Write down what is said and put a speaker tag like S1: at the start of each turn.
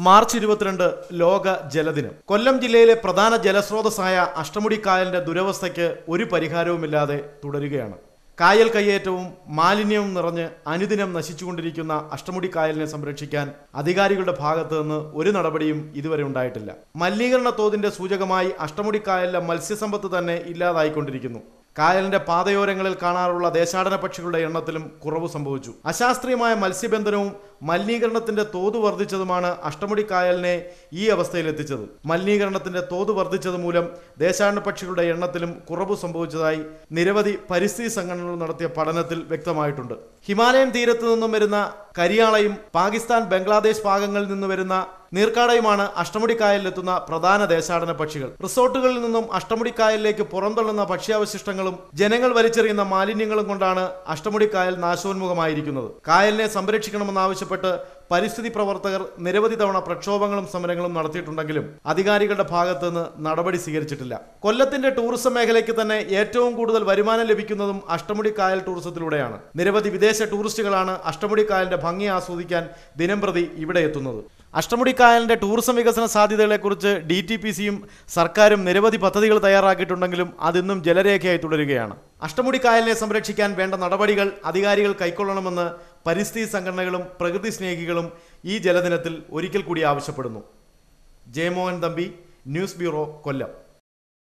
S1: March 22 ലോക ജലദിനം. കൊല്ലം ജില്ലയിലെ പ്രധാന ജലസ്രോതസ്സായ അഷ്ടമുടി കായലിന്റെ ദുരവസ്ഥയ്ക്ക് ഒരു പരിഹാരവുമില്ലാതെ തുടരുകയാണ്. കായൽ കയ്യേറ്റവും മാലിന്യവും നിറഞ്ഞ് അനുദിനം നശിച്ചുകൊണ്ടിരിക്കുന്ന അഷ്ടമുടി കായലിനെ സംരക്ഷിക്കാൻ അധികാരികളുടെ ഭാഗത്തു നിന്ന് ഒരു നടപടിയും ഇതുവരെ ഉണ്ടായിട്ടില്ല. മലിനീകരണ തോതിന്റെ സൂചകമായി അഷ്ടമുടി കായലിലെ മത്സ്യസമ്പത്ത് തന്നെ ഇല്ലാതായിക്കൊണ്ടിരിക്കുന്നു. കായലിന്റെ പാതയോരങ്ങളിൽ കാണാറുള്ള ദേശാടന പക്ഷികളുടെ എണ്ണത്തിലും കുറവ് സംഭവിച്ചു. അശാസ്ത്രീയമായ മത്സ്യബന്ധനവും മലിനീകരണത്തിന്റെ തോത് വർദ്ധിച്ചതുമാണ് അഷ്ടമുടി കായലിനെ ഈ അവസ്ഥയിലെത്തിച്ചത്. മലിനീകരണത്തിന്റെ തോത് വർദ്ധിച്ചത് മൂലം ദേശാടന പക്ഷികളുടെ എണ്ണത്തിലും കുറവ് സംഭവിച്ചതായി നിരവധി പരിസ്ഥിതി സംഘടനകൾ നടത്തിയ പഠനത്തിൽ വ്യക്തമായിട്ടുണ്ട്. ഹിമാലയൻ തീരത്തു നിന്നും വരുന്ന കരിയാളയും പാകിസ്ഥാൻ, ബംഗ്ലാദേശ് ഭാഗങ്ങളിൽ നിന്ന് വരുന്ന നീർക്കാടയുമാണ് അഷ്ടമുടി കായലിലെത്തുന്ന പ്രധാന ദേശാടന പക്ഷികൾ. റിസോർട്ടുകളിൽ നിന്നും അഷ്ടമുടി കായലിലേക്ക് പുറന്തള്ളുന്ന ഭക്ഷ്യാവശിഷ്ടങ്ങളും ജനങ്ങൾ വലിച്ചെറിയുന്ന മാലിന്യങ്ങളും കൊണ്ടാണ് അഷ്ടമുടി കായൽ നാശോന്മുഖമായിരിക്കുന്നത്. കായലിനെ സംരക്ഷിക്കണമെന്നാവശ്യപ്പെട്ട് പരിസ്ഥിതി പ്രവർത്തകർ നിരവധി തവണ പ്രക്ഷോഭങ്ങളും സമരങ്ങളും നടത്തിയിട്ടുണ്ടെങ്കിലും അധികാരികളുടെ ഭാഗത്ത് നിന്ന് നടപടി സ്വീകരിച്ചിട്ടില്ല. കൊല്ലത്തിന്റെ ടൂറിസം മേഖലയ്ക്ക് തന്നെ ഏറ്റവും കൂടുതൽ വരുമാനം ലഭിക്കുന്നതും അഷ്ടമുടി കായൽ ടൂറിസത്തിലൂടെയാണ്. നിരവധി വിദേശ ടൂറിസ്റ്റുകളാണ് അഷ്ടമുടി കായലിന്റെ ഭംഗി ആസ്വദിക്കാൻ ദിനംപ്രതി ഇവിടെ എത്തുന്നത്. അഷ്ടമുടി കായലിന്റെ ടൂറിസം വികസന സാധ്യതകളെക്കുറിച്ച് DTPCയും സർക്കാരും നിരവധി പദ്ധതികൾ തയ്യാറാക്കിയിട്ടുണ്ടെങ്കിലും അതിന്നും ജലരേഖയായി തുടരുകയാണ്. അഷ്ടമുടി കായലിനെ സംരക്ഷിക്കാൻ വേണ്ട നടപടികൾ അധികാരികൾ കൈക്കൊള്ളണമെന്ന് പരിസ്ഥിതി സംഘടനകളും പ്രകൃതി സ്നേഹികളും ഈ ജലദിനത്തിൽ ഒരിക്കൽ കൂടി ആവശ്യപ്പെടുന്നു. ജയമോഹൻ തമ്പി, ന്യൂസ് ബ്യൂറോ, കൊല്ലം.